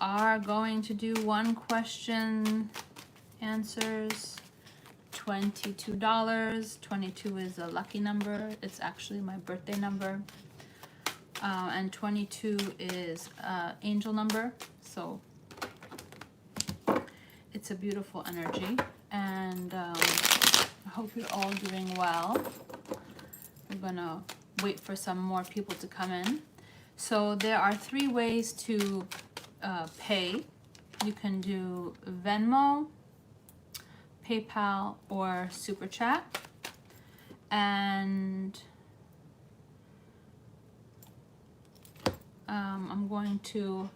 are going to do one question answers. $22. 22 is a lucky number. It's actually my birthday number. And 22 is angel number. So it's a beautiful energy. And I hope you're all doing well. We're gonna wait for some more people to come in. So there are 3 ways to pay. You can do Venmo, PayPal, or Super Chat. And I'm going to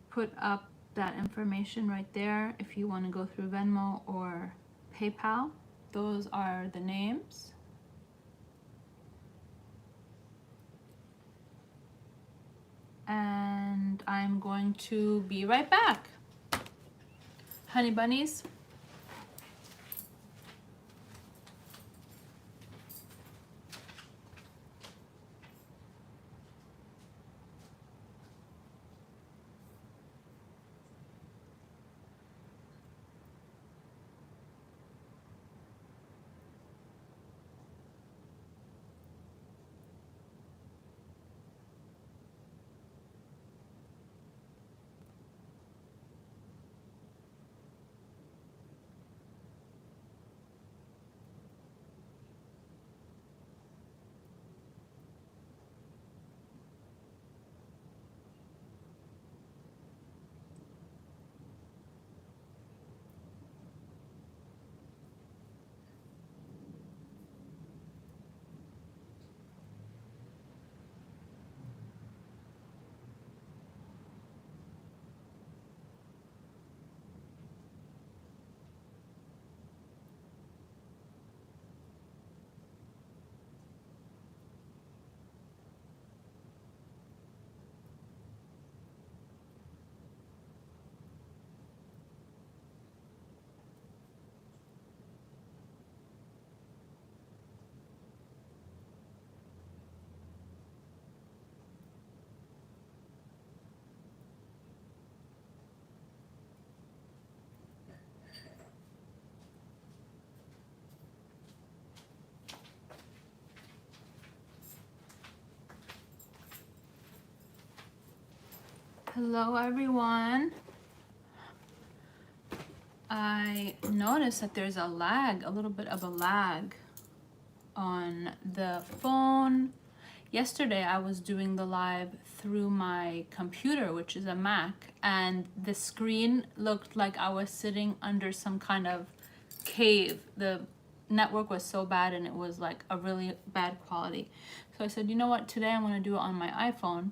put up that information right there if you want to go through Venmo or PayPal. Those are the names. And I'm going to be right back. Honey bunnies. Hello everyone. I noticed that there's a lag, a little bit of a lag on the phone. Yesterday I was doing the live through my computer, which is a Mac, and the screen looked like I was sitting under some kind of cave. The network was so bad and it was like a really bad quality. So I said, you know what, today I'm going to do it on my iPhone.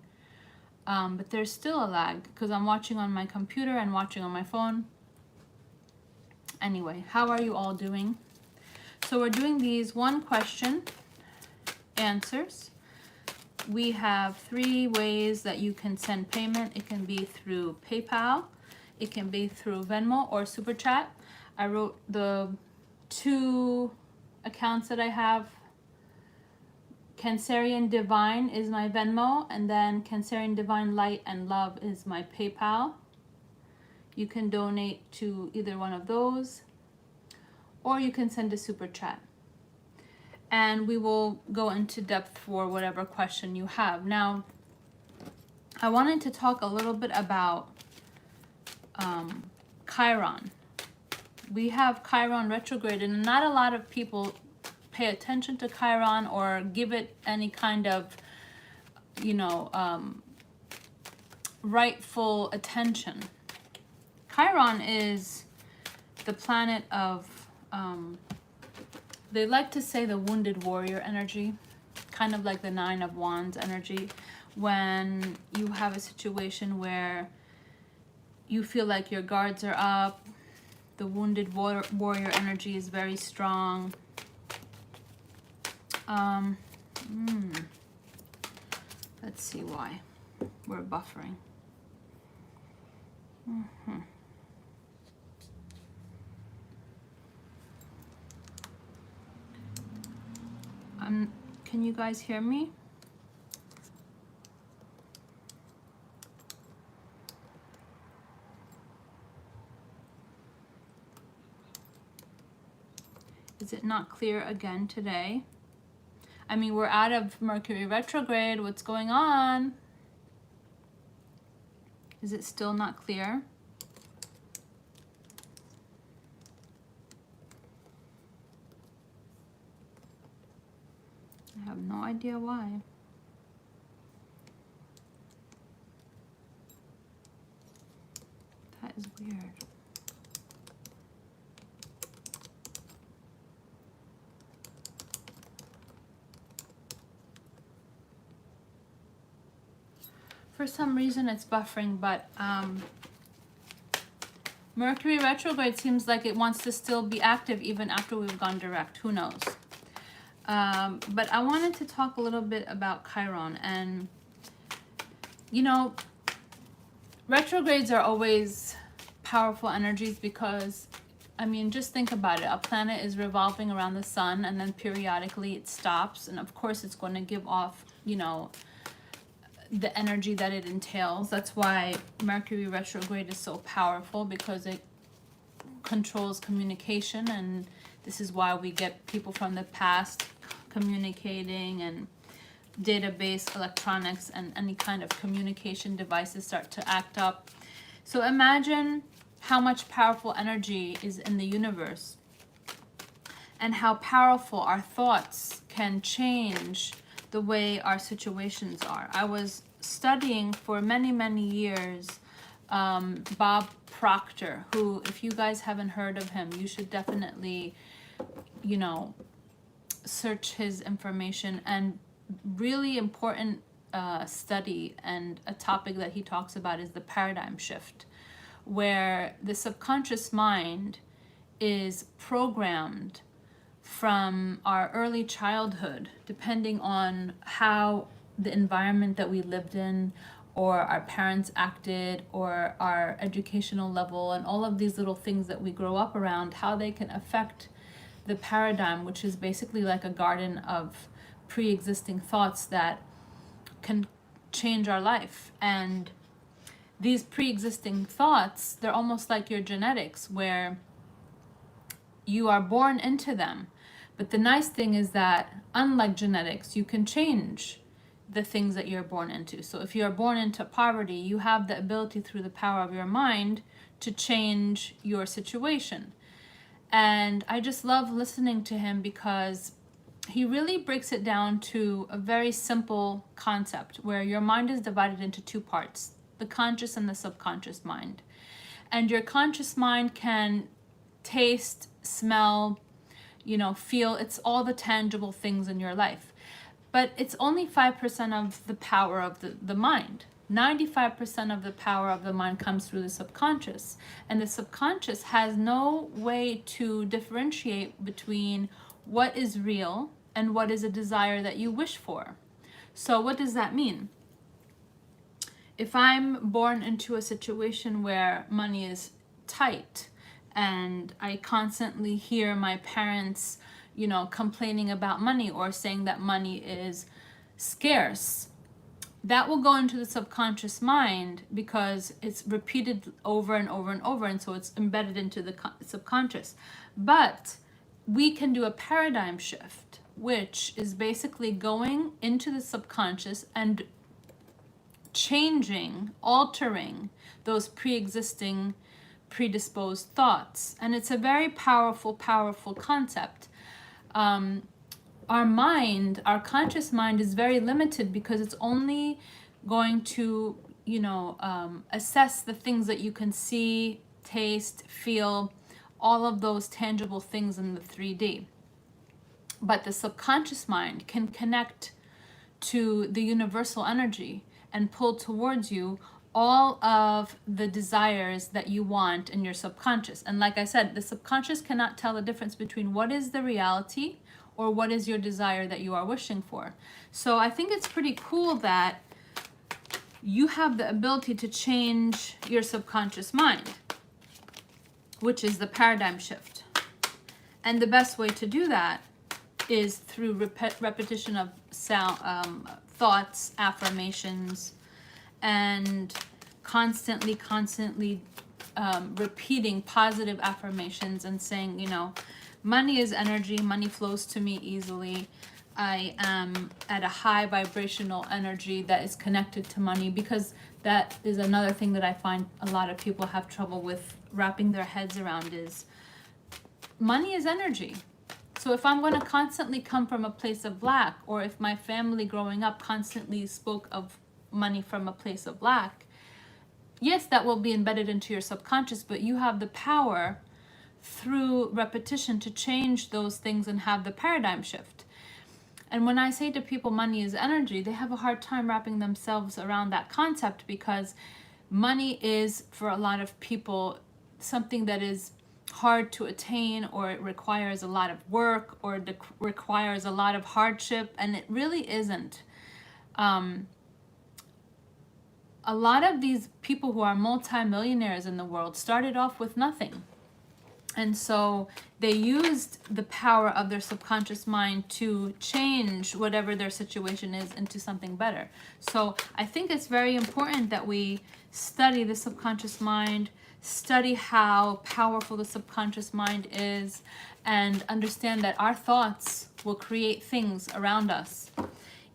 But there's still a lag because I'm watching on my computer and watching on my phone. Anyway, how are you all doing? So we're doing these 1 question answers. We have 3 ways that you can send payment. It can be through PayPal, it can be through Venmo or Super Chat. I wrote the 2 accounts that I have. Cancerian Divine is my Venmo, and then Cancerian Divine Light and Love is my PayPal. You can donate to either one of those, or you can send a Super Chat. And we will go into depth for whatever question you have. Now, I wanted to talk a little bit about Chiron. We have Chiron retrograde, and not a lot of people pay attention to Chiron or give it any kind of, rightful attention. Chiron is the planet of, they like to say the wounded warrior energy, kind of like the 9 of Wands energy, when you have a situation where you feel like your guards are up, the wounded warrior energy is very strong. Let's see why we're buffering. Can you guys hear me? Is it not clear again today? I mean, we're out of Mercury retrograde. What's going on? Is it still not clear? I have no idea why. That is weird. For some reason it's buffering, but Mercury retrograde seems like it wants to still be active even after we've gone direct. Who knows? But I wanted to talk a little bit about Chiron. And, you know, retrogrades are always powerful energies because, I mean, just think about it. A planet is revolving around the sun and then periodically it stops. And of course it's going to give off, you know, the energy that it entails. That's why Mercury retrograde is so powerful, because it controls communication, and this is why we get people from the past communicating, and database, electronics, and any kind of communication devices start to act up. So imagine how much powerful energy is in the universe and how powerful our thoughts can change the way our situations are. I was studying for many years Bob Proctor, who, if you guys haven't heard of him, you should definitely, you know, search his information. And really important study and a topic that he talks about is the paradigm shift, where the subconscious mind is programmed from our early childhood, depending on how the environment that we lived in, or our parents acted, or our educational level, and all of these little things that we grow up around, how they can affect the paradigm, which is basically like a garden of pre-existing thoughts that can change our life. And these pre-existing thoughts, they're almost like your genetics, where you are born into them. But the nice thing is that, unlike genetics, you can change the things that you're born into. So if you're born into poverty, you have the ability through the power of your mind to change your situation. And I just love listening to him because he really breaks it down to a very simple concept, where your mind is divided into two parts, the conscious and the subconscious mind. And your conscious mind can taste, smell, you know, feel. It's all the tangible things in your life. But it's only 5% of the power of the mind. 95% of the power of the mind comes through the subconscious. And the subconscious has no way to differentiate between what is real and what is a desire that you wish for. So what does that mean? If I'm born into a situation where money is tight, and I constantly hear my parents, you know, complaining about money or saying that money is scarce, that will go into the subconscious mind because it's repeated over and over and over, and so it's embedded into the subconscious. But we can do a paradigm shift, which is basically going into the subconscious and changing, altering those pre-existing predisposed thoughts. And it's a very powerful concept. Our mind, our conscious mind, is very limited because it's only going to, you know, assess the things that you can see, taste, feel, all of those tangible things in the 3D. But the subconscious mind can connect to the universal energy and pull towards you all of the desires that you want in your subconscious. And like I said, the subconscious cannot tell the difference between what is the reality or what is your desire that you are wishing for. So I think it's pretty cool that you have the ability to change your subconscious mind, which is the paradigm shift. And the best way to do that is through repetition of sound, thoughts, affirmations, and constantly repeating positive affirmations and saying, you know, Money is energy. Money flows to me easily. I am at a high vibrational energy that is connected to money, because that is another thing that I find a lot of people have trouble with wrapping their heads around, is money is energy. So if I'm going to constantly come from a place of lack, or if my family growing up constantly spoke of money from a place of lack, yes, that will be embedded into your subconscious, but you have the power through repetition to change those things and have the paradigm shift. And when I say to people money is energy, they have a hard time wrapping themselves around that concept, because money is, for a lot of people, something that is hard to attain, or it requires a lot of work, or it requires a lot of hardship, and it really isn't. A lot of these people who are multimillionaires in the world started off with nothing. And so they used the power of their subconscious mind to change whatever their situation is into something better. So I think it's very important that we study the subconscious mind, study how powerful the subconscious mind is, and understand that our thoughts will create things around us.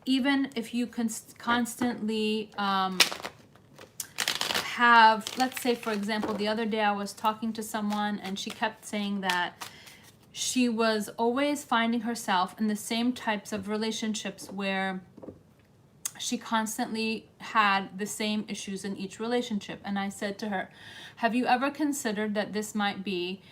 Even if you constantly have, let's say, for example, the other day I was talking to someone and she kept saying that she was always finding herself in the same types of relationships where she constantly had the same issues in each relationship. And I said to her, have you ever considered that this might be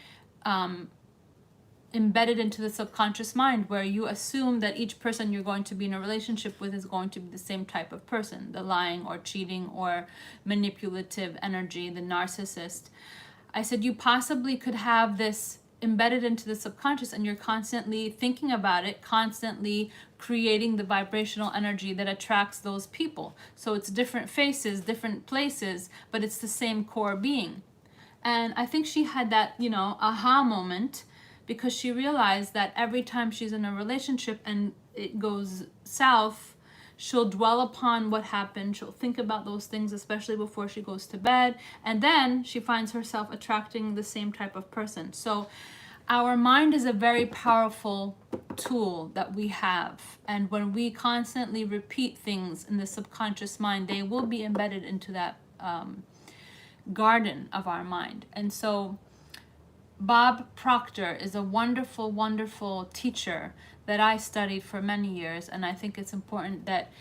embedded into the subconscious mind, where you assume that each person you're going to be in a relationship with is going to be the same type of person, the lying or cheating or manipulative energy, the narcissist? I said, you possibly could have this embedded into the subconscious, and you're constantly thinking about it, constantly creating the vibrational energy that attracts those people. So it's different faces, different places, but it's the same core being. And I think she had that, aha moment, because she realized that every time she's in a relationship and it goes south, she'll dwell upon what happened. She'll think about those things, especially before she goes to bed. And then she finds herself attracting the same type of person. So our mind is a very powerful tool that we have. And when we constantly repeat things in the subconscious mind, they will be embedded into that garden of our mind. And so Bob Proctor is a wonderful, wonderful teacher that I studied for many years. And I think it's important that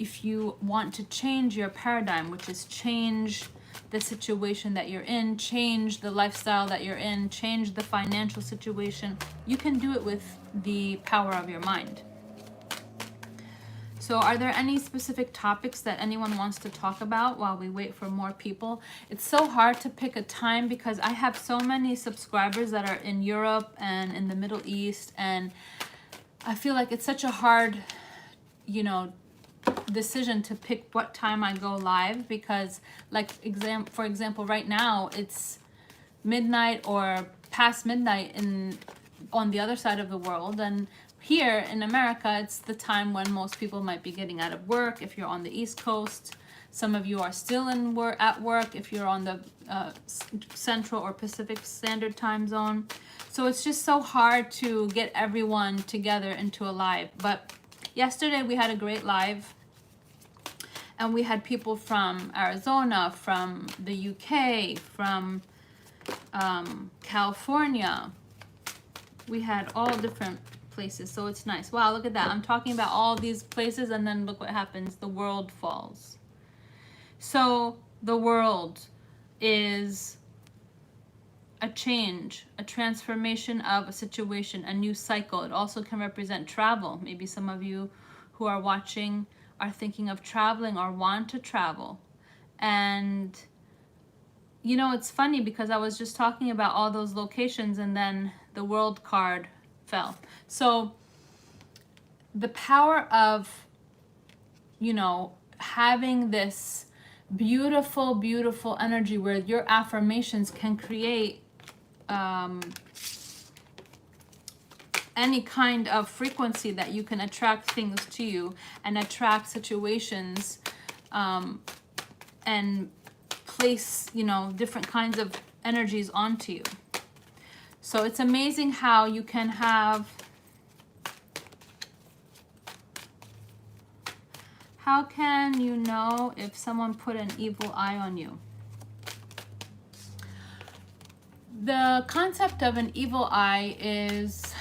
if you want to change your paradigm, which is change the situation that you're in, change the lifestyle that you're in, change the financial situation, you can do it with the power of your mind. So are there any specific topics that anyone wants to talk about while we wait for more people? It's so hard to pick a time because I have so many subscribers that are in Europe and in the Middle East, and I feel like it's such a hard, decision to pick what time I go live, because for example, right now it's midnight or past midnight on the other side of the world, and here in America, it's the time when most people might be getting out of work. If you're on the East Coast, some of you are still at work if you're on the Central or Pacific Standard Time Zone. So it's just so hard to get everyone together into a live. But yesterday we had a great live, and we had people from Arizona, from the UK, from California. We had all different places, so it's nice. Wow, look at that. I'm talking about all these places, and then look what happens. The world falls. So the world is a change, a transformation of a situation, a new cycle. It also can represent travel. Maybe some of you who are watching are thinking of traveling or want to travel. And it's funny because I was just talking about all those locations, and then the world card fell. So the power of, having this beautiful, beautiful energy where your affirmations can create any kind of frequency that you can attract things to you and attract situations and place, different kinds of energies onto you. So it's amazing how you can have, how can you know if someone put an evil eye on you? The concept of an evil eye is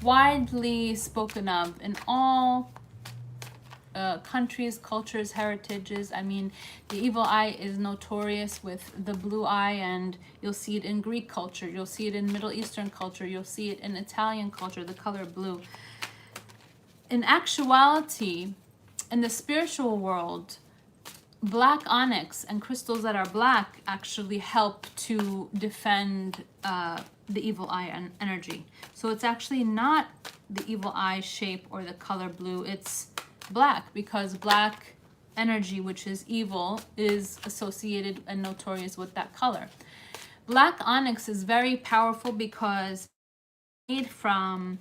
widely spoken of in all countries, cultures, heritages. I mean, the evil eye is notorious with the blue eye, and you'll see it in Greek culture, you'll see it in Middle Eastern culture, you'll see it in Italian culture, the color blue. In actuality, in the spiritual world, black onyx and crystals that are black actually help to defend the evil eye and energy. So it's actually not the evil eye shape or the color blue, it's black, because black energy, which is evil, is associated and notorious with that color. Black onyx is very powerful because it's made from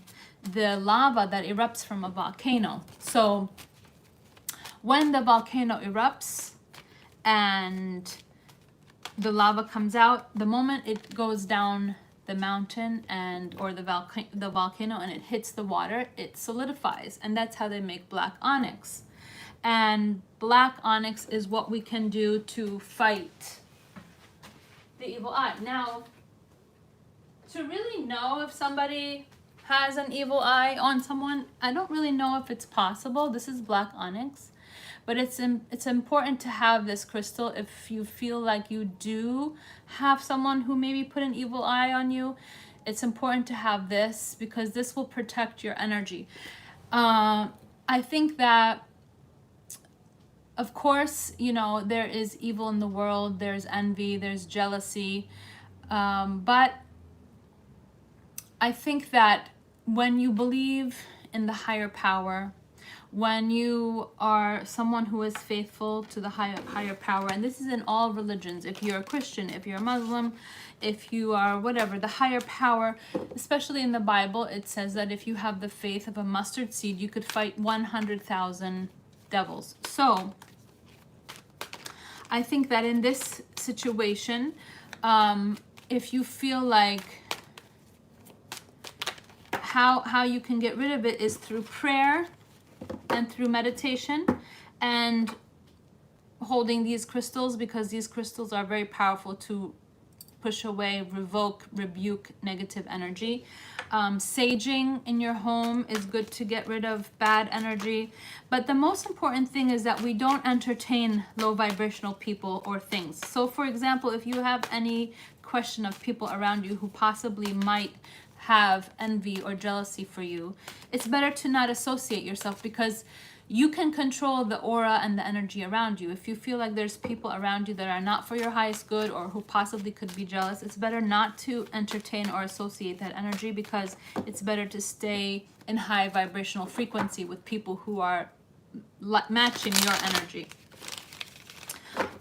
the lava that erupts from a volcano. So when the volcano erupts and the lava comes out, the moment it goes down the mountain and or the volcano and it hits the water, it solidifies, and that's how they make black onyx. And black onyx is what we can do to fight the evil eye. Now, to really know if somebody has an evil eye on someone, I don't really know if it's possible. This is black onyx. But it's important to have this crystal if you feel like you do have someone who maybe put an evil eye on you. It's important to have this because this will protect your energy. I think that, of course, you know, there is evil in the world. There's envy, there's jealousy. But I think that when you believe in the higher power, when you are someone who is faithful to the higher power, and this is in all religions, if you're a Christian, if you're a Muslim, if you are whatever, the higher power, especially in the Bible, it says that if you have the faith of a mustard seed, you could fight 100,000 devils. So I think that in this situation, if you feel like how you can get rid of it is through prayer and through meditation and holding these crystals, because these crystals are very powerful to push away, revoke, rebuke negative energy. Saging in your home is good to get rid of bad energy. But the most important thing is that we don't entertain low vibrational people or things. So for example, if you have any question of people around you who possibly might have envy or jealousy for you, it's better to not associate yourself, because you can control the aura and the energy around you. If you feel like there's people around you that are not for your highest good or who possibly could be jealous, it's better not to entertain or associate that energy, because it's better to stay in high vibrational frequency with people who are matching your energy.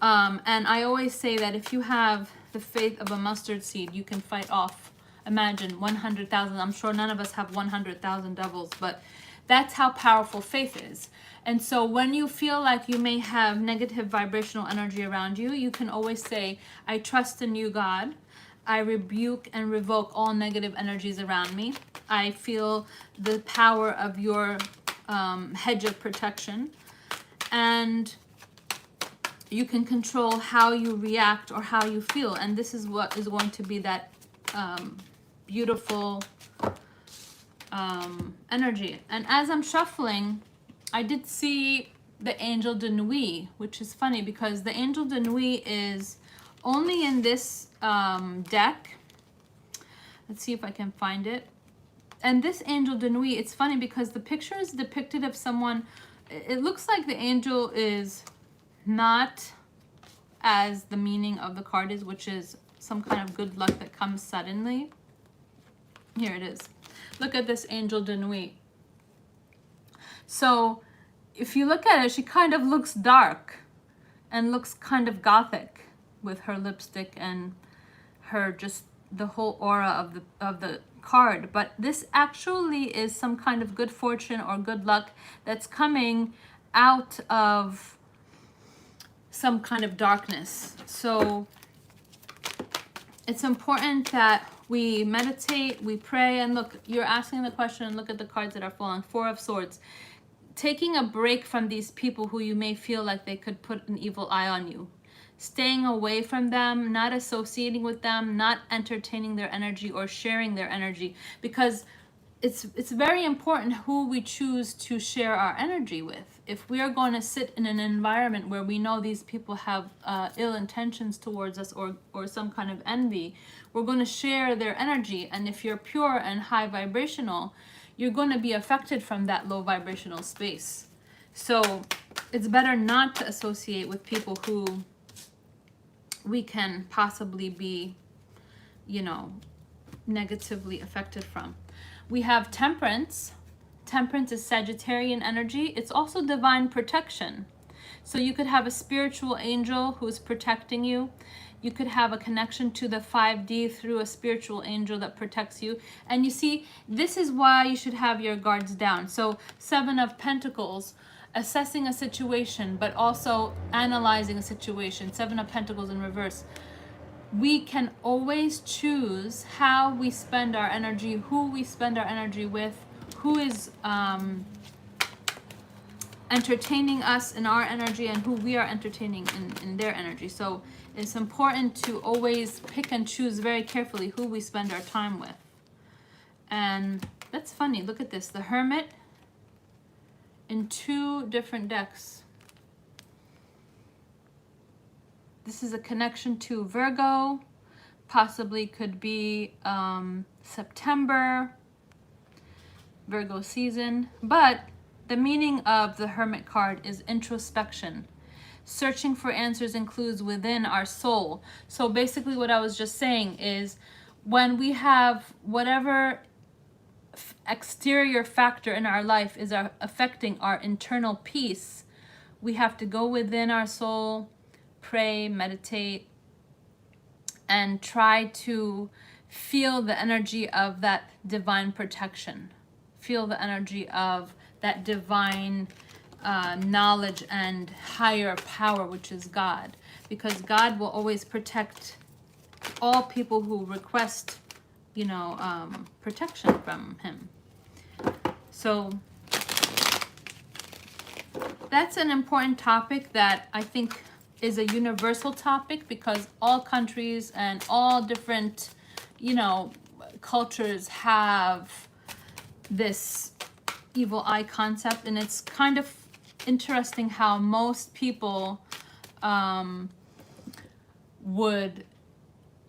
And I always say that if you have the faith of a mustard seed, you can fight off, imagine 100,000. I'm sure none of us have 100,000 devils, but that's how powerful faith is. And so when you feel like you may have negative vibrational energy around you, you can always say, I trust in you, God. I rebuke and revoke all negative energies around me. I feel the power of your hedge of protection. And you can control how you react or how you feel. And this is what is going to be that beautiful energy. And as I'm shuffling, I did see the Angel de Nuit, which is funny because the Angel de Nuit is only in this deck. Let's see if I can find it. And this Angel de Nuit, it's funny because the picture is depicted of someone, it looks like the angel is not as the meaning of the card is, which is some kind of good luck that comes suddenly. Here it is. Look at this Angel de Nuit. So if you look at it, she kind of looks dark and looks kind of gothic with her lipstick and her just the whole aura of the card. But this actually is some kind of good fortune or good luck that's coming out of some kind of darkness. So it's important that We meditate, we pray, and look, you're asking the question and look at the cards that are falling. Four of Swords. Taking a break from these people who you may feel like they could put an evil eye on you. Staying away from them, not associating with them, not entertaining their energy or sharing their energy, because it's very important who we choose to share our energy with. If we are going to sit in an environment where we know these people have ill intentions towards us or some kind of envy, we're going to share their energy. And if you're pure and high vibrational, you're going to be affected from that low vibrational space. So it's better not to associate with people who we can possibly be, you know, negatively affected from. We have Temperance. Temperance is Sagittarian energy. It's also divine protection. So you could have a spiritual angel who is protecting you. You could have a connection to the 5D through a spiritual angel that protects you. And you see, this is why you should have your guards down. So 7 of Pentacles, assessing a situation, but also analyzing a situation. 7 of Pentacles in reverse. We can always choose how we spend our energy, who we spend our energy with, who is entertaining us in our energy, and who we are entertaining in their energy. So it's important to always pick and choose very carefully who we spend our time with. And that's funny. Look at this. The Hermit in 2 different decks. This is a connection to Virgo, possibly could be September, Virgo season. But the meaning of the Hermit card is introspection. Searching for answers and clues within our soul. So basically what I was just saying is when we have whatever exterior factor in our life is affecting our internal peace, we have to go within our soul, pray, meditate, and try to feel the energy of that divine protection. Feel the energy of that divine knowledge and higher power, which is God. Because God will always protect all people who request, you know, protection from Him. So that's an important topic that I think is a universal topic, because all countries and all different, you know, cultures have this evil eye concept. And it's kind of interesting how most people would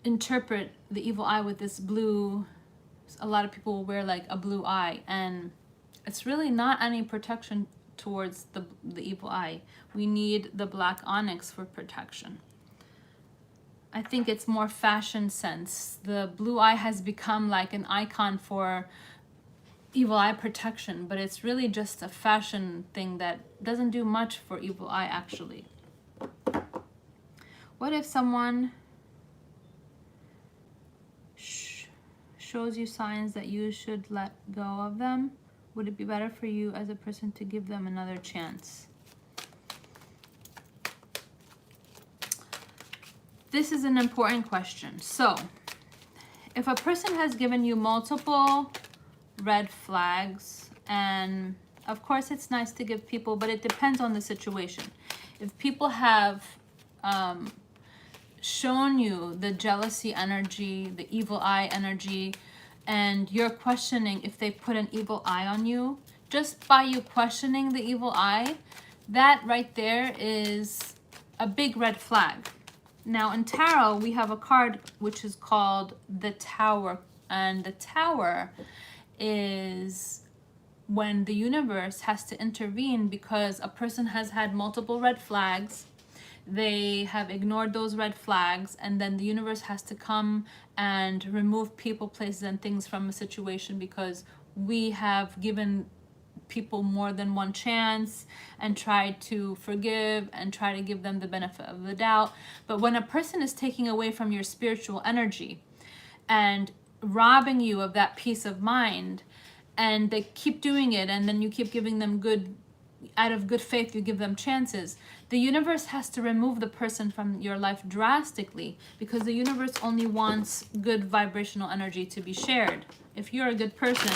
interpret the evil eye with this blue. A lot of people will wear like a blue eye, and it's really not any protection towards the evil eye. We need the black onyx for protection. I think it's more fashion sense. The blue eye has become like an icon for evil eye protection, but it's really just a fashion thing that doesn't do much for evil eye actually. What if someone shows you signs that you should let go of them? Would it be better for you as a person to give them another chance? This is an important question. So, if a person has given you multiple red flags, and of course it's nice to give people, but it depends on the situation. If people have shown you the jealousy energy, the evil eye energy, and you're questioning if they put an evil eye on you, just by you questioning the evil eye, that right there is a big red flag. Now in tarot, we have a card which is called the Tower, and the Tower is when the universe has to intervene because a person has had multiple red flags. They have ignored those red flags, and then the universe has to come and remove people, places, and things from a situation because we have given people more than one chance and tried to forgive and try to give them the benefit of the doubt. But when a person is taking away from your spiritual energy and robbing you of that peace of mind, and they keep doing it, and then you keep giving them good out of good faith you give them chances. The universe has to remove the person from your life drastically, because the universe only wants good vibrational energy to be shared. If you're a good person,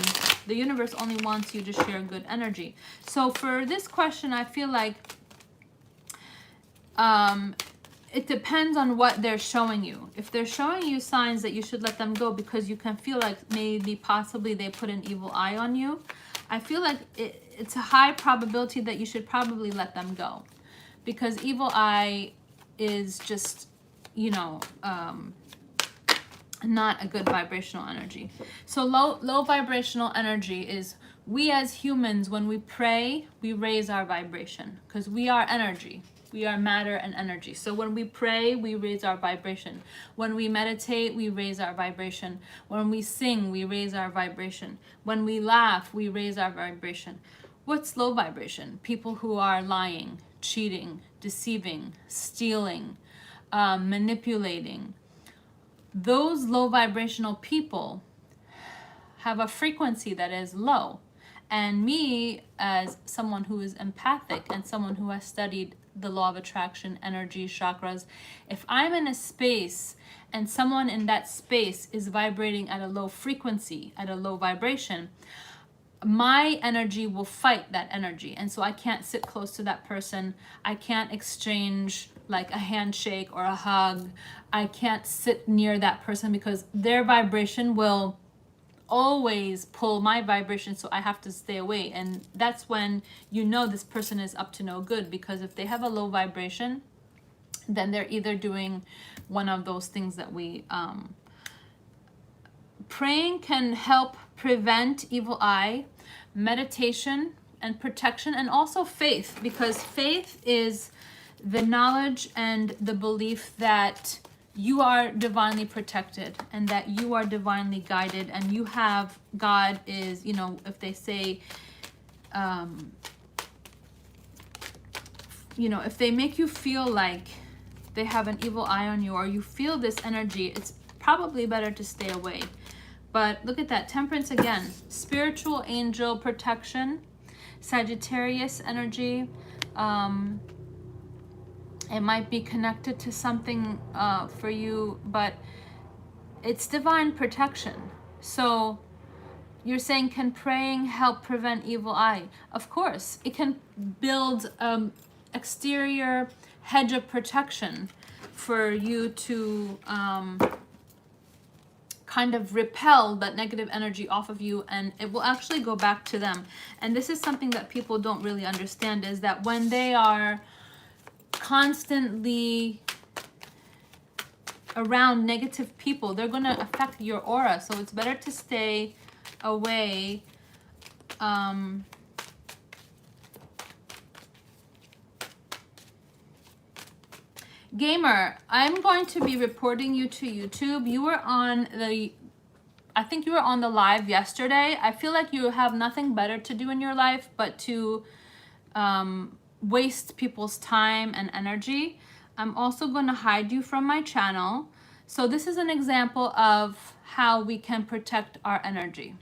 the universe only wants you to share good energy. So for this question, I feel like it depends on what they're showing you. If they're showing you signs that you should let them go because you can feel like maybe possibly they put an evil eye on you, I feel like it's a high probability that you should probably let them go, because evil eye is just, you know, not a good vibrational energy. So low vibrational energy is, we as humans, when we pray, we raise our vibration, because we are energy. We are matter and energy. So when we pray, we raise our vibration. When we meditate, we raise our vibration. When we sing, we raise our vibration. When we laugh, we raise our vibration. What's low vibration? People who are lying, cheating, deceiving, stealing, manipulating. Those low vibrational people have a frequency that is low. And me, as someone who is empathic and someone who has studied the law of attraction, energy, chakras, if I'm in a space and someone in that space is vibrating at a low frequency, at a low vibration, my energy will fight that energy. And so I can't sit close to that person. I can't exchange like a handshake or a hug. I can't sit near that person, because their vibration will always pull my vibration, so I have to stay away. And that's when you know this person is up to no good, because if they have a low vibration, then they're either doing one of those things that we praying can help prevent evil eye, meditation and protection, and also faith, because faith is the knowledge and the belief that you are divinely protected and that you are divinely guided, and you have, God is, you know, if they say, you know, if they make you feel like they have an evil eye on you, or you feel this energy, it's probably better to stay away. But look at that, Temperance again, spiritual angel protection, Sagittarius energy. It might be connected to something for you, but it's divine protection. So you're saying, can praying help prevent evil eye? Of course, it can build exterior hedge of protection for you to kind of repel that negative energy off of you, and it will actually go back to them. And this is something that people don't really understand, is that when they are constantly around negative people, they're going to affect your aura. So it's better to stay away. Gamer, I'm going to be reporting you to YouTube. You were on the, I think you were on the live yesterday. I feel like you have nothing better to do in your life but to waste people's time and energy. I'm also going to hide you from my channel. So this is an example of how we can protect our energy.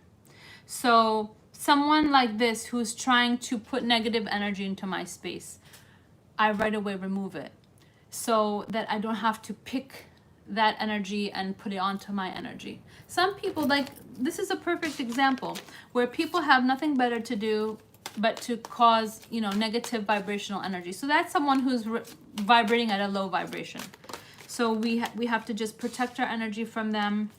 So someone like this who's trying to put negative energy into my space, I right away remove it, so that I don't have to pick that energy and put it onto my energy. Some people, like, this is a perfect example where people have nothing better to do but to cause, you know, negative vibrational energy. So that's someone who's vibrating at a low vibration. So we have to just protect our energy from them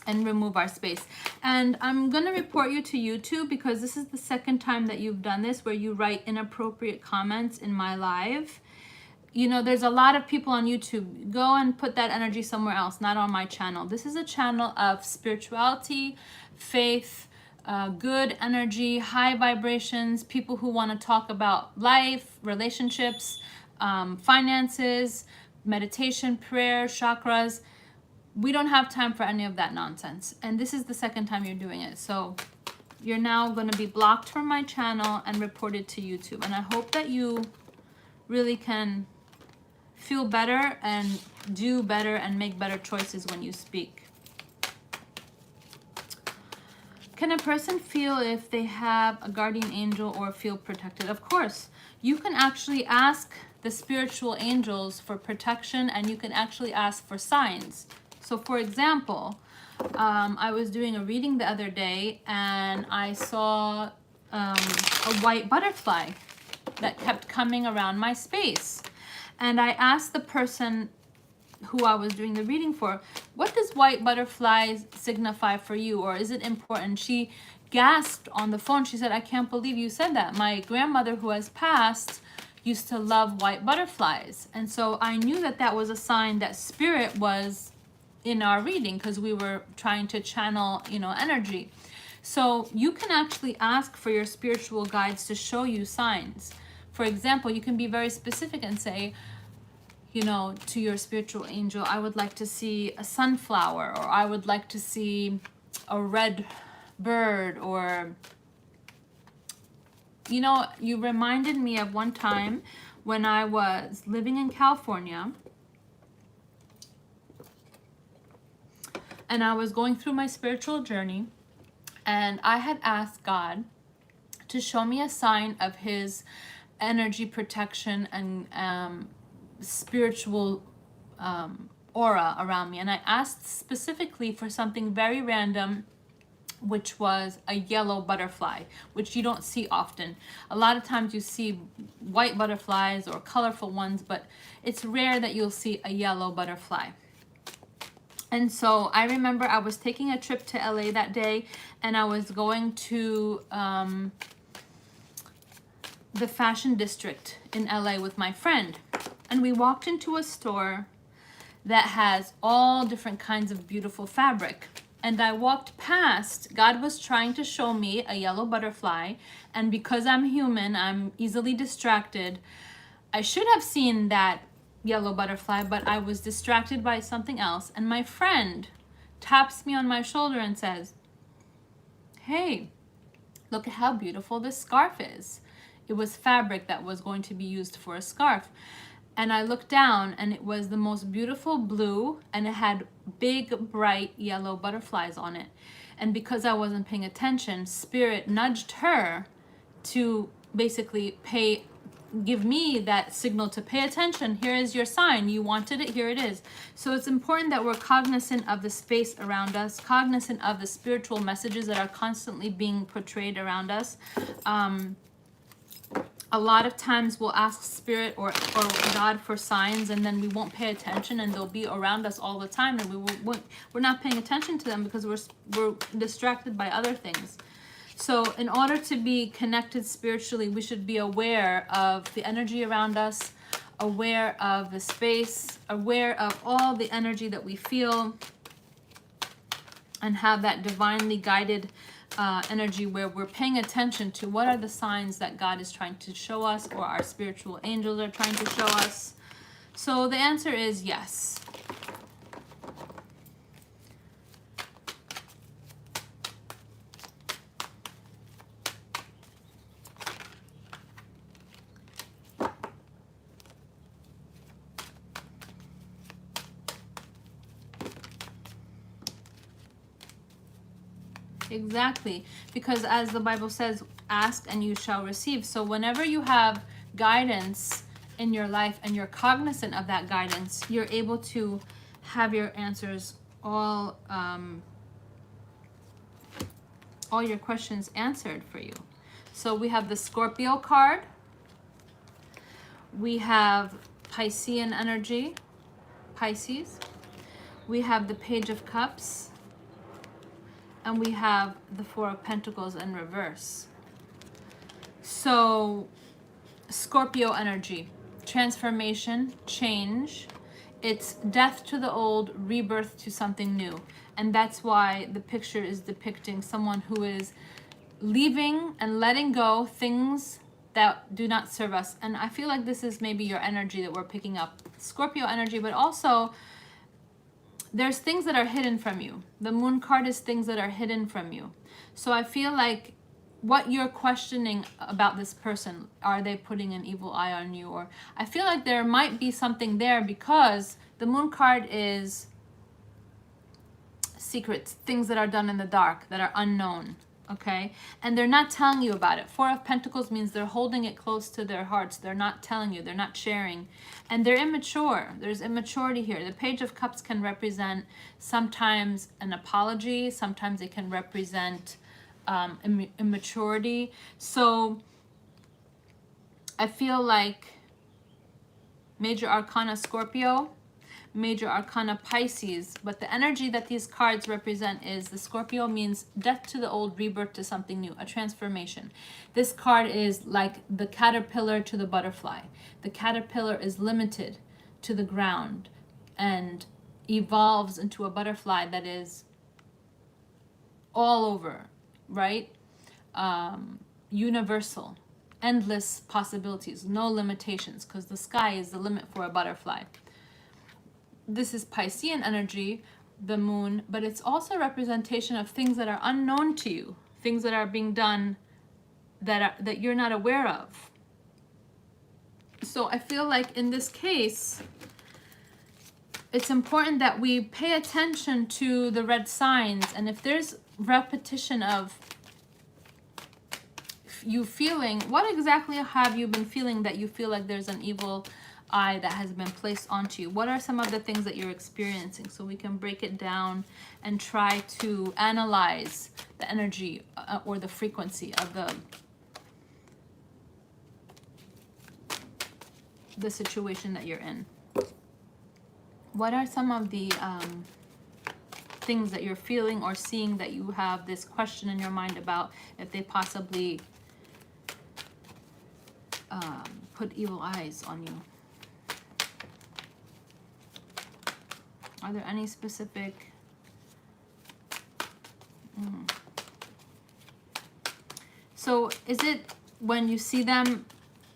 and remove our space. And I'm gonna report you to YouTube, because this is the second time that you've done this, where you write inappropriate comments in my live. You know, there's a lot of people on YouTube. Go and put that energy somewhere else, not on my channel. This is a channel of spirituality, faith, good energy, high vibrations, people who want to talk about life, relationships, finances, meditation, prayer, chakras. We don't have time for any of that nonsense. And this is the second time you're doing it. So you're now going to be blocked from my channel and reported to YouTube. And I hope that you really can feel better and do better and make better choices when you speak. Can a person feel if they have a guardian angel or feel protected? Of course. You can actually ask the spiritual angels for protection, and you can actually ask for signs. So for example, I was doing a reading the other day and I saw a white butterfly that kept coming around my space. And I asked the person who I was doing the reading for, what does white butterflies signify for you, or is it important? She gasped on the phone. She said, I can't believe you said that. My grandmother, who has passed, used to love white butterflies. And so I knew that that was a sign that spirit was in our reading, because we were trying to channel, energy. So you can actually ask for your spiritual guides to show you signs. For example, you can be very specific and say, to your spiritual angel, I would like to see a sunflower, or I would like to see a red bird, or, you reminded me of one time when I was living in California and I was going through my spiritual journey, and I had asked God to show me a sign of his energy protection and spiritual aura around me. And I asked specifically for something very random, which was a yellow butterfly, which you don't see often. A lot of times you see white butterflies or colorful ones, but it's rare that you'll see a yellow butterfly. And so I remember I was taking a trip to LA that day, and I was going to the fashion district in LA with my friend. And we walked into a store that has all different kinds of beautiful fabric. And I walked past, God was trying to show me a yellow butterfly. And because I'm human, I'm easily distracted. I should have seen that yellow butterfly, but I was distracted by something else. And my friend taps me on my shoulder and says, hey, look at how beautiful this scarf is. It was fabric that was going to be used for a scarf. And I looked down, and it was the most beautiful blue, and it had big, bright yellow butterflies on it. And because I wasn't paying attention, Spirit nudged her to basically give me that signal to pay attention. Here is your sign. You wanted it, here it is. So it's important that we're cognizant of the space around us, cognizant of the spiritual messages that are constantly being portrayed around us. A lot of times we'll ask Spirit or God for signs, and then we won't pay attention, and they'll be around us all the time, and we're not paying attention to them because we're distracted by other things. So in order to be connected spiritually, we should be aware of the energy around us, aware of the space, aware of all the energy that we feel, and have that divinely guided energy where we're paying attention to what are the signs that God is trying to show us, or our spiritual angels are trying to show us. So the answer is yes. Exactly, because as the Bible says, ask and you shall receive. So whenever you have guidance in your life and you're cognizant of that guidance, you're able to have your answers, all your questions answered for you. So we have the Scorpio card, we have Piscean energy, Pisces, we have the Page of Cups, and we have the Four of Pentacles in reverse. So Scorpio energy, transformation, change. It's death to the old, rebirth to something new. And that's why the picture is depicting someone who is leaving and letting go things that do not serve us. And I feel like this is maybe your energy that we're picking up. Scorpio energy, but also there's things that are hidden from you. The Moon card is things that are hidden from you. So I feel like what you're questioning about this person, are they putting an evil eye on you? Or I feel like there might be something there, because the Moon card is secrets, things that are done in the dark, that are unknown. okay? And they're not telling you about it. Four of Pentacles means they're holding it close to their hearts. They're not telling you. They're not sharing. And they're immature. There's immaturity here. The Page of Cups can represent sometimes an apology. Sometimes it can represent immaturity. So I feel like Major Arcana Scorpio, Major Arcana Pisces, but the energy that these cards represent is the Scorpio means death to the old, rebirth to something new, a transformation. This card is like the caterpillar to the butterfly. The caterpillar is limited to the ground and evolves into a butterfly that is all over, right? Universal, endless possibilities, no limitations, because the sky is the limit for a butterfly. This is Piscean energy, the moon, but it's also a representation of things that are unknown to you, things that are being done that you're not aware of. So I feel like in this case, it's important that we pay attention to the red signs, and if there's repetition of you feeling, what exactly have you been feeling that you feel like there's an evil eye that has been placed onto you? What are some of the things that you're experiencing, so we can break it down and try to analyze the energy or the frequency of the situation that you're in. What are some of the things that you're feeling or seeing that you have this question in your mind about if they possibly put evil eyes on you? Are there any specific So is it when you see them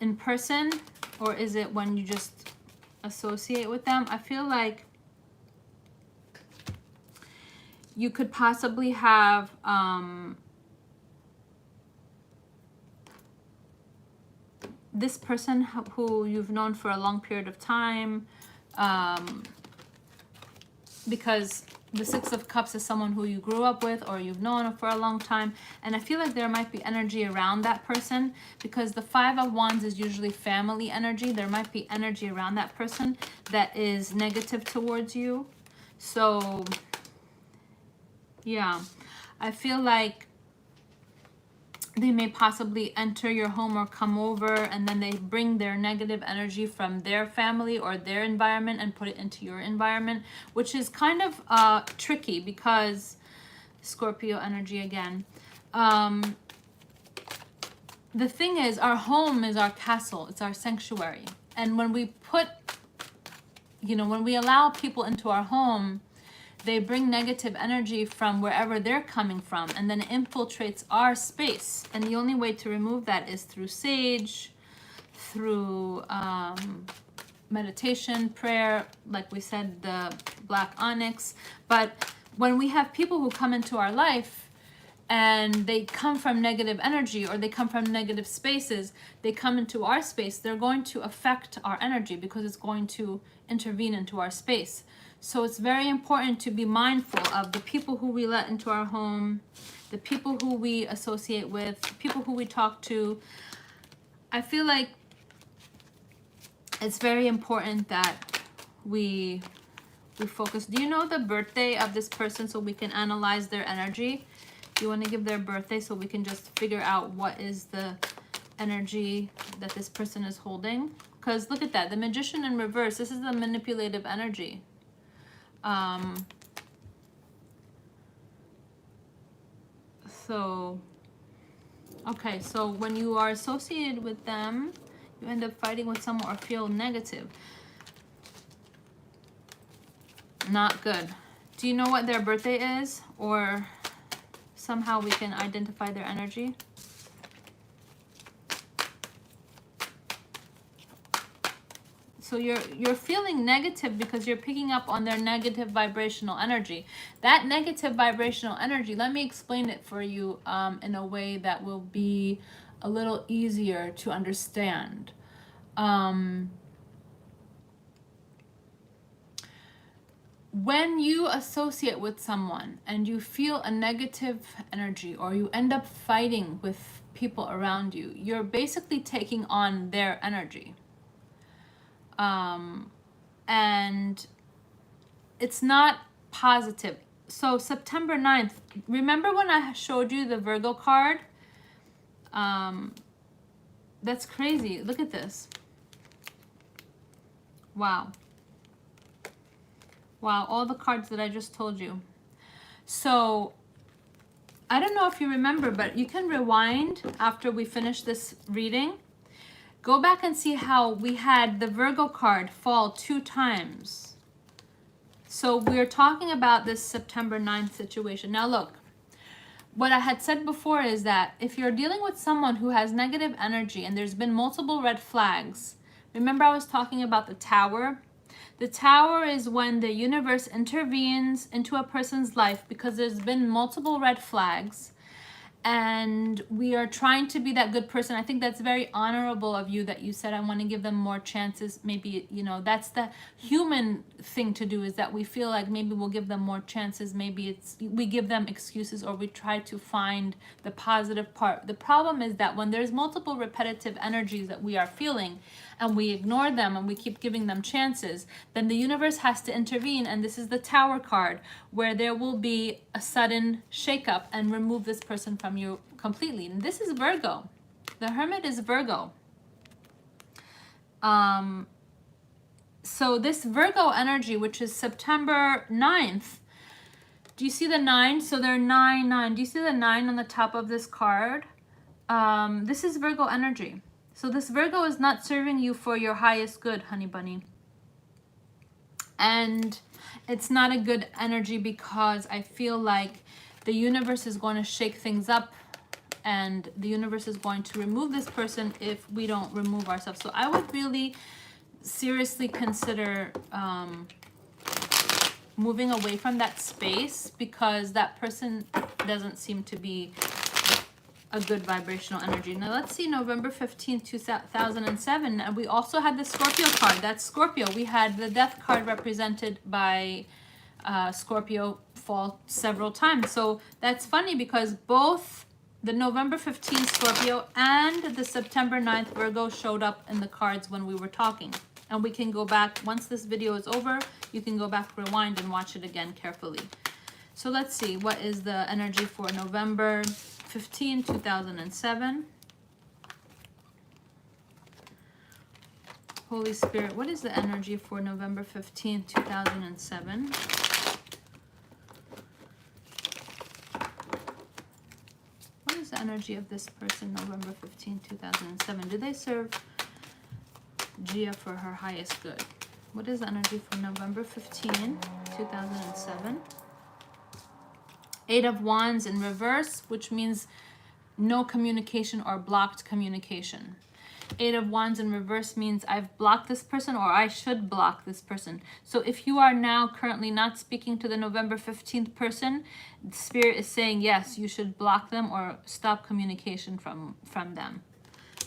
in person, or is it when you just associate with them? I feel like you could possibly have this person who you've known for a long period of time, because the Six of Cups is someone who you grew up with or you've known for a long time. And I feel like there might be energy around that person, because the Five of Wands is usually family energy. There might be energy around that person that is negative towards you. So yeah, I feel like they may possibly enter your home or come over, and then they bring their negative energy from their family or their environment and put it into your environment, which is kind of tricky, because Scorpio energy again. The thing is, our home is our castle, it's our sanctuary. And when we put, when we allow people into our home, they bring negative energy from wherever they're coming from, and then it infiltrates our space. And the only way to remove that is through sage, through meditation, prayer, like we said, the black onyx. But when we have people who come into our life and they come from negative energy, or they come from negative spaces, they come into our space, they're going to affect our energy, because it's going to intervene into our space. So it's very important to be mindful of the people who we let into our home, the people who we associate with, the people who we talk to. I feel like it's very important that we focus. Do you know the birthday of this person so we can analyze their energy? Do you want to give their birthday so we can just figure out what is the energy that this person is holding? Because look at that, the Magician in reverse. This is the manipulative energy. Okay, so when you are associated with them, you end up fighting with someone or feel negative. Not good. Do you know what their birthday is, or somehow we can identify their energy? So you're feeling negative because you're picking up on their negative vibrational energy. That negative vibrational energy, let me explain it for you in a way that will be a little easier to understand. when you associate with someone and you feel a negative energy or you end up fighting with people around you, you're basically taking on their energy. And it's not positive. So September 9th, remember when I showed you the Virgo card? That's crazy. Look at this. Wow. Wow, all the cards that I just told you. So I don't know if you remember, but you can rewind after we finish this reading. Go back and see how we had the Virgo card fall 2 times. So we're talking about this September 9th situation. Now look, what I had said before is that if you're dealing with someone who has negative energy and there's been multiple red flags, remember I was talking about the Tower? The Tower is when the universe intervenes into a person's life because there's been multiple red flags and we are trying to be that good person. I think that's very honorable of you that you said, I want to give them more chances. Maybe, you know, that's the human thing to do, is that we feel like maybe we'll give them more chances. Maybe it's, we give them excuses or we try to find the positive part. The problem is that when there's multiple repetitive energies that we are feeling and we ignore them and we keep giving them chances, then the universe has to intervene. And this is the Tower card, where there will be a sudden shakeup and remove this person from you completely. And this is Virgo. The Hermit is Virgo. So this Virgo energy, which is September 9th, do you see the 9? So they're 9, 9. Do you see the 9 on the top of this card? This is Virgo energy. So this Virgo is not serving you for your highest good, honey bunny. And it's not a good energy because I feel like the universe is going to shake things up and the universe is going to remove this person if we don't remove ourselves. So I would really seriously consider moving away from that space because that person doesn't seem to be a good vibrational energy. Now let's see, November 15th, 2007. And we also had the Scorpio card. That's Scorpio. We had the Death card represented by Scorpio fall several times. So that's funny because both the November 15th Scorpio and the September 9th Virgo showed up in the cards when we were talking. And we can go back, once this video is over, you can go back, rewind, and watch it again carefully. So let's see, what is the energy for November 15, 2007? Holy Spirit, what is the energy for November 15, 2007? What is the energy of this person, November 15, 2007? Do they serve Gia for her highest good? What is the energy for November 15, 2007? 8 of Wands in reverse, which means no communication or blocked communication. 8 of Wands in reverse means I've blocked this person or I should block this person. So if you are now currently not speaking to the November 15th person, Spirit is saying, yes, you should block them or stop communication from them.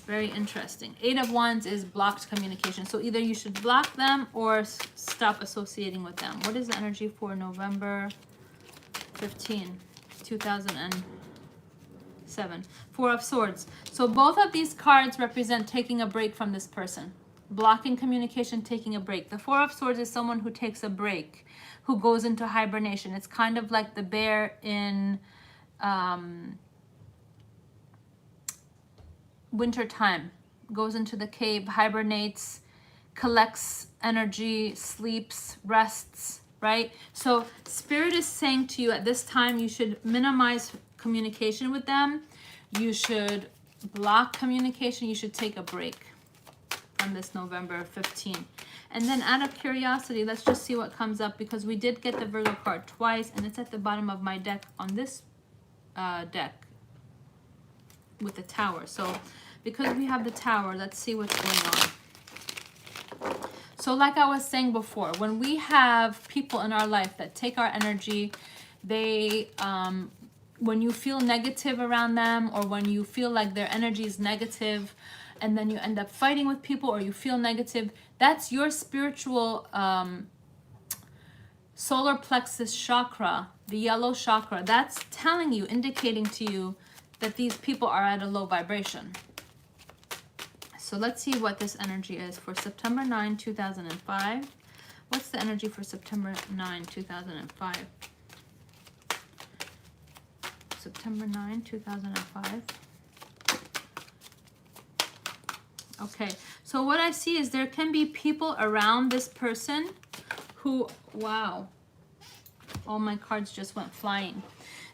Very interesting. 8 of Wands is blocked communication. So either you should block them or stop associating with them. What is the energy for November 15, 2007? 4 of Swords. So both of these cards represent taking a break from this person. Blocking communication, taking a break. The 4 of Swords is someone who takes a break, who goes into hibernation. It's kind of like the bear in winter time. Goes into the cave, hibernates, collects energy, sleeps, rests, right? So Spirit is saying to you at this time, you should minimize communication with them. You should block communication. You should take a break from this November 15. And then out of curiosity, let's just see what comes up because we did get the Virgo card twice and it's at the bottom of my deck on this deck with the Tower. So because we have the Tower, let's see what's going on. So like I was saying before, when we have people in our life that take our energy, they when you feel negative around them or when you feel like their energy is negative and then you end up fighting with people or you feel negative, that's your spiritual solar plexus chakra, the yellow chakra, that's telling you, indicating to you that these people are at a low vibration. So let's see what this energy is for September 9, 2005. What's the energy for September 9, 2005? September 9, 2005. Okay, so what I see is there can be people around this person who, wow, all my cards just went flying.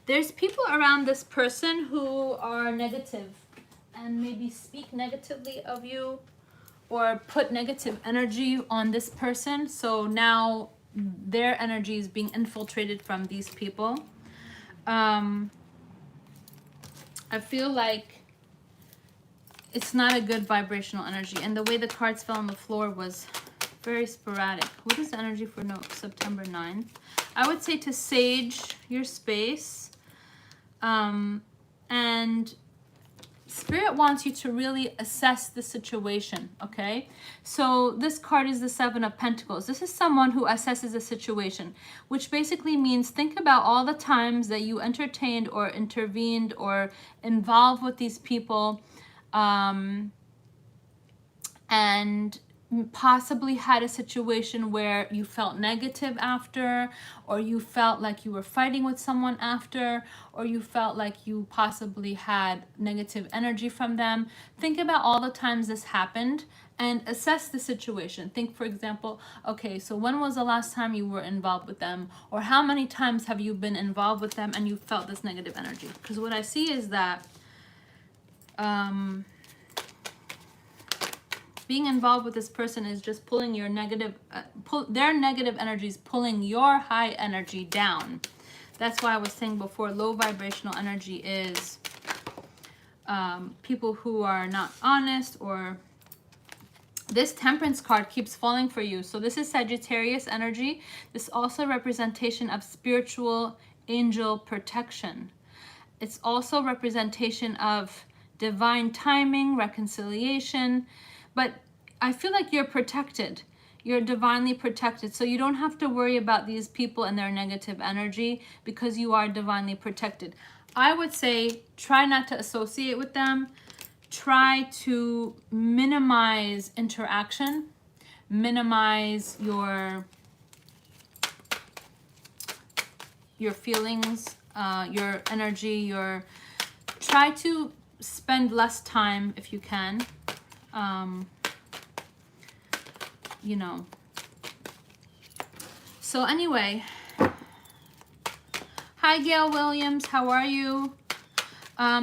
There's people around this person who are negative and maybe speak negatively of you or put negative energy on this person. So now their energy is being infiltrated from these people. I feel like it's not a good vibrational energy. And the way the cards fell on the floor was very sporadic. What is the energy for September 9th? I would say to sage your space. And Spirit wants you to really assess the situation, okay? So this card is the Seven of Pentacles. This is someone who assesses the situation, which basically means think about all the times that you entertained or intervened or involved with these people, and possibly had a situation where you felt negative after, or you felt like you were fighting with someone after, or you felt like you possibly had negative energy from them. Think about all the times this happened and assess the situation. Think, for example, okay, so when was the last time you were involved with them? Or how many times have you been involved with them and you felt this negative energy? Because what I see is that being involved with this person is just pulling your negative, their negative energy is pulling your high energy down. That's why I was saying before, low vibrational energy is people who are not honest, or this Temperance card keeps falling for you. So this is Sagittarius energy. This is also a representation of spiritual angel protection. It's also representation of divine timing, reconciliation. But I feel like you're protected. You're divinely protected. So you don't have to worry about these people and their negative energy because you are divinely protected. I would say try not to associate with them. Try to minimize interaction. Minimize your feelings, your energy, try to spend less time if you can. You know. So anyway, hi Gail Williams, how are you?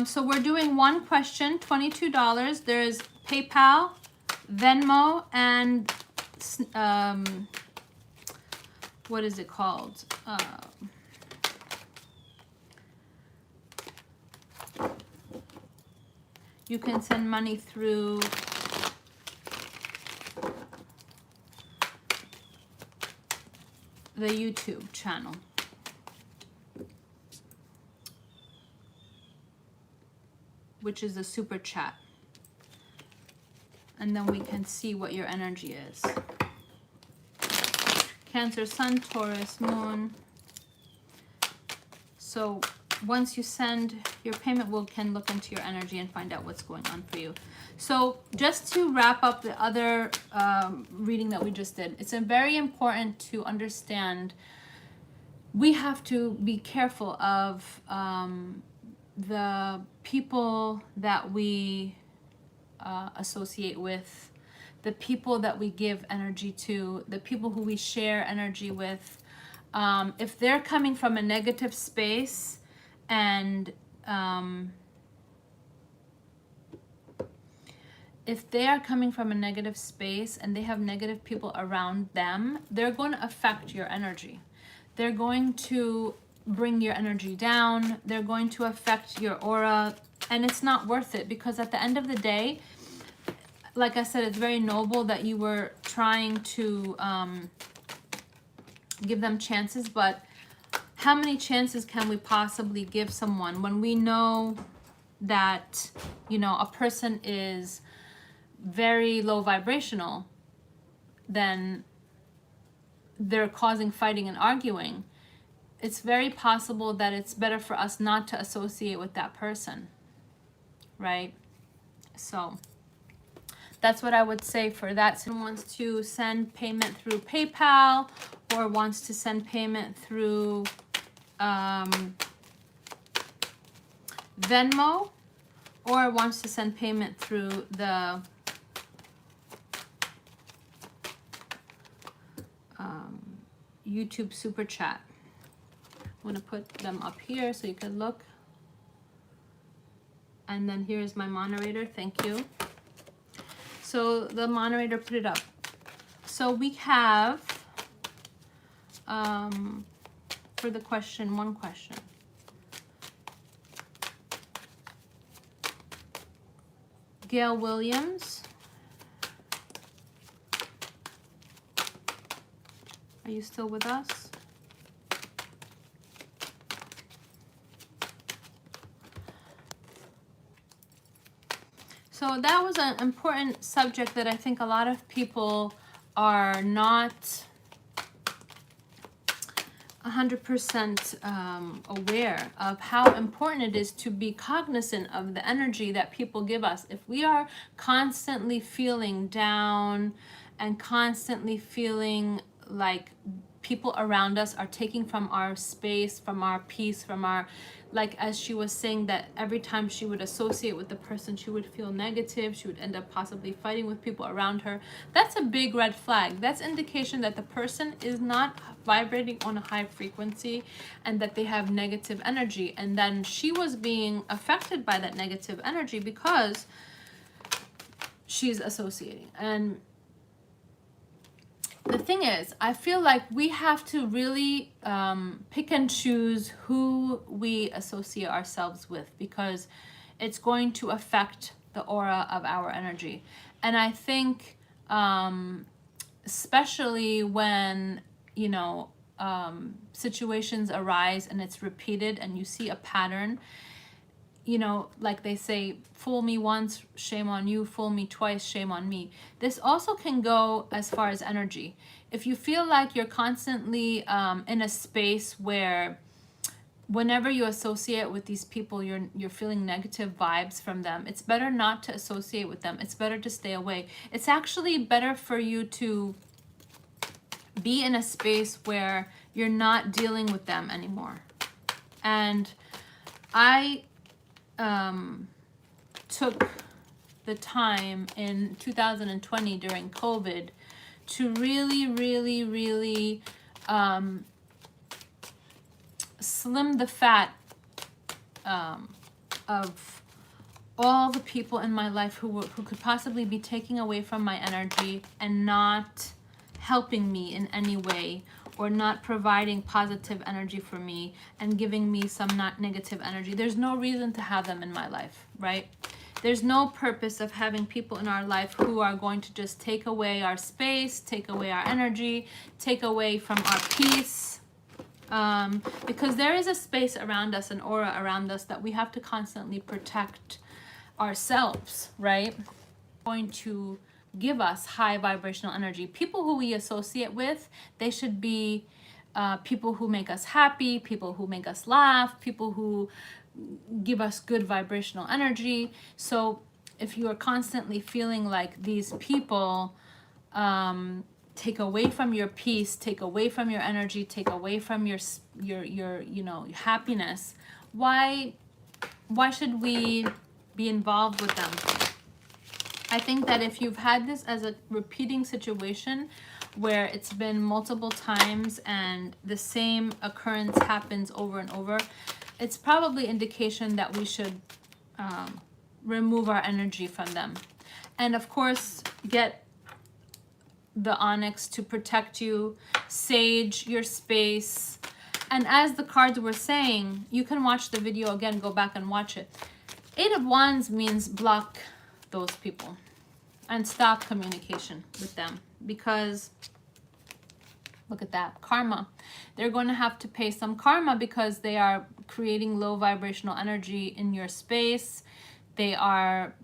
So we're doing one question, $22. There's PayPal, Venmo, and what is it called? You can send money through the YouTube channel. Which is the super chat. And then we can see what your energy is. Cancer, Sun, Taurus, Moon. So once you send your payment, we can look into your energy and find out what's going on for you. So just to wrap up the other reading that we just did, it's very important to understand we have to be careful of the people that we associate with, the people that we give energy to, the people who we share energy with. If they're coming from a negative space and if they are coming from a negative space and they have negative people around them, they're going to affect your energy. They're going to bring your energy down. They're going to affect your aura, and it's not worth it, because at the end of the day, like I said, it's very noble that you were trying to give them chances, but how many chances can we possibly give someone when we know that, you know, a person is very low vibrational? Then they're causing fighting and arguing, it's very possible that it's better for us not to associate with that person, right? So that's what I would say for that. Someone wants to send payment through PayPal or wants to send payment through Venmo, or wants to send payment through the YouTube Super Chat. I'm going to put them up here so you can look. And then here's my moderator. Thank you. So the moderator put it up. So we have, for the question, one question. Gail Williams. Are you still with us? So that was an important subject that I think a lot of people are not 100% aware of, how important it is to be cognizant of the energy that people give us. If we are constantly feeling down and constantly feeling like people around us are taking from our space, from our peace, from our, like as she was saying, that every time she would associate with the person, she would feel negative, she would end up possibly fighting with people around her. That's a big red flag. That's indication that the person is not vibrating on a high frequency and that they have negative energy. And then she was being affected by that negative energy because she's associating. And the thing is, I feel like we have to really pick and choose who we associate ourselves with, because it's going to affect the aura of our energy. And I think especially when, you know, situations arise and it's repeated and you see a pattern, you know, like they say, fool me once, shame on you, fool me twice, shame on me. This also can go as far as energy. If you feel like you're constantly in a space where whenever you associate with these people, you're feeling negative vibes from them, it's better not to associate with them. It's better to stay away. It's actually better for you to be in a space where you're not dealing with them anymore. And I took the time in 2020 during COVID to really slim the fat of all the people in my life who could possibly be taking away from my energy and not helping me in any way, or not providing positive energy for me and giving me some not negative energy. There's no reason to have them in my life, right? There's no purpose of having people in our life who are going to just take away our space, take away our energy, take away from our peace. Because there is a space around us, an aura around us, that we have to constantly protect ourselves, right? Going to give us high vibrational energy. People who we associate with, they should be people who make us happy, people who make us laugh, people who give us good vibrational energy. So if you are constantly feeling like these people take away from your peace, take away from your energy, take away from your you know, happiness, why should we be involved with them? I think that if you've had this as a repeating situation where it's been multiple times and the same occurrence happens over and over, it's probably indication that we should remove our energy from them. And of course, get the onyx to protect you, sage your space. And as the cards were saying, you can watch the video again, go back and watch it. 8 of Wands means block those people and stop communication with them, because look at that, karma. They're going to have to pay some karma because they are creating low vibrational energy in your space. They are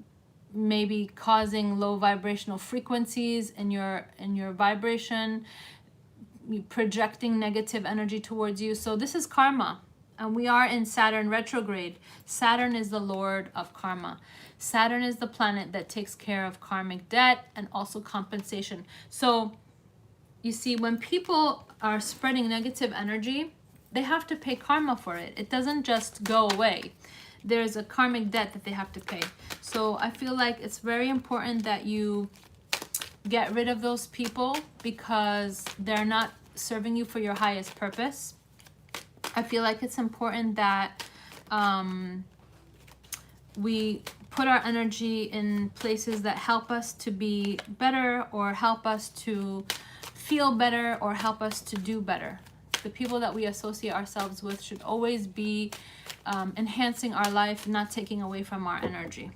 maybe causing low vibrational frequencies in your vibration. projecting negative energy towards you. So this is karma. And we are in Saturn retrograde. Saturn is the lord of karma. Saturn is the planet that takes care of karmic debt and also compensation. So you see, when people are spreading negative energy, they have to pay karma for it. It doesn't just go away. There's a karmic debt that they have to pay. So I feel like it's very important that you get rid of those people because they're not serving you for your highest purpose. I feel like it's important that we put our energy in places that help us to be better or help us to feel better or help us to do better. The people that we associate ourselves with should always be enhancing our life, not taking away from our energy.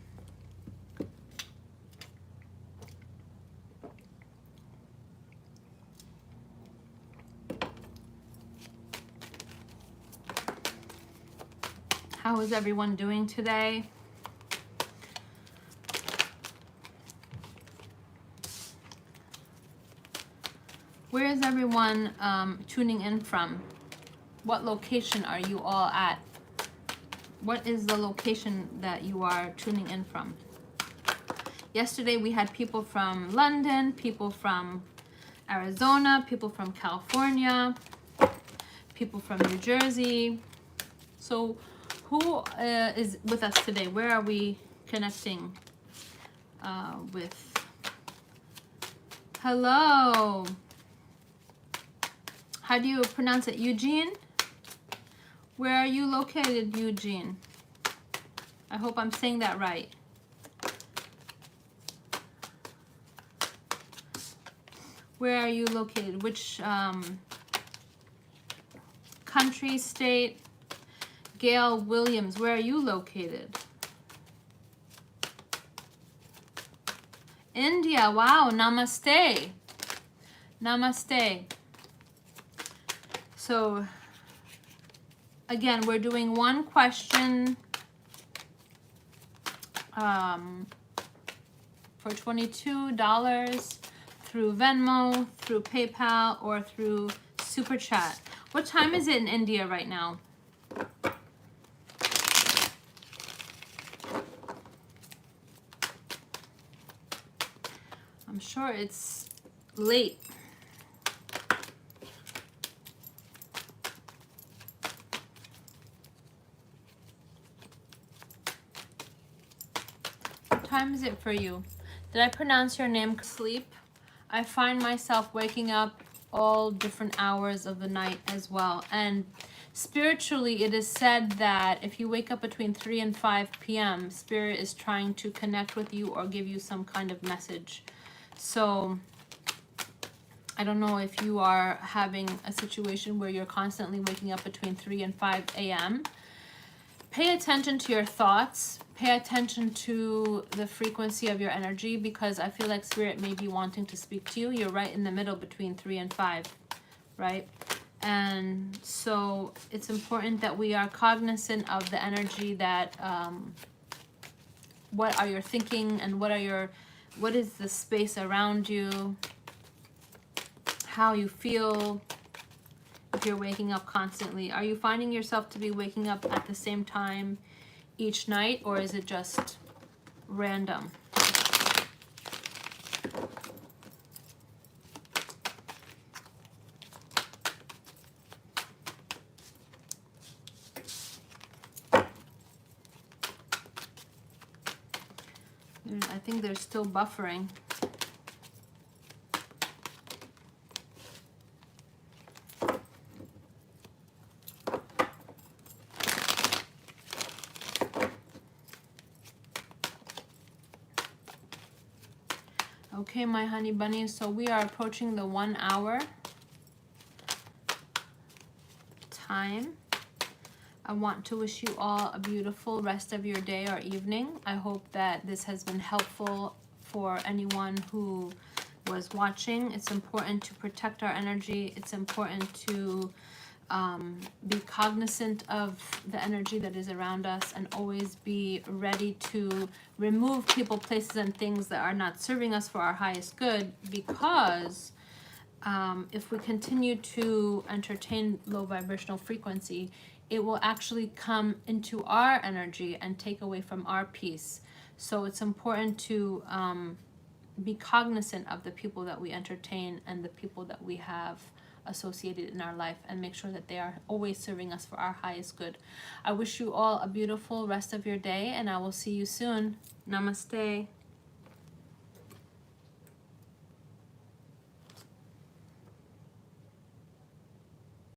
How is everyone doing today? Where is everyone tuning in from? What location are you all at? What is the location that you are tuning in from? Yesterday we had people from London, people from Arizona, people from California, people from New Jersey. So who is with us today? Where are we connecting with? Hello. How do you pronounce it? Eugene? Where are you located, Eugene? I hope I'm saying that right. Where are you located? Which country, state? Gail Williams, where are you located? India, wow, namaste. Namaste. So, again, we're doing one question for $22 through Venmo, through PayPal, or through Super Chat. What time is it in India right now? I'm sure it's late. What time is it for you? Did I pronounce your name? Sleep. I find myself waking up all different hours of the night as well. And spiritually, it is said that if you wake up between 3 and 5 p.m., Spirit is trying to connect with you or give you some kind of message. So I don't know if you are having a situation where you're constantly waking up between 3 and 5 a.m. Pay attention to your thoughts. Pay attention to the frequency of your energy, because I feel like Spirit may be wanting to speak to you. You're right in the middle between 3 and 5, right? And so it's important that we are cognizant of the energy that, what are you thinking and what is the space around you, how you feel if you're waking up constantly. Are you finding yourself to be waking up at the same time each night, or is it just random? I think they're still buffering. Okay, my honey bunnies, so we are approaching the 1 hour time. I want to wish you all a beautiful rest of your day or evening. I hope that this has been helpful for anyone who was watching. It's important to protect our energy. It's important to be cognizant of the energy that is around us, and always be ready to remove people, places, and things that are not serving us for our highest good, because if we continue to entertain low vibrational frequency, it will actually come into our energy and take away from our peace. So it's important to be cognizant of the people that we entertain and the people that we have associated in our life, and make sure that they are always serving us for our highest good. I wish you all a beautiful rest of your day, and I will see you soon. Namaste.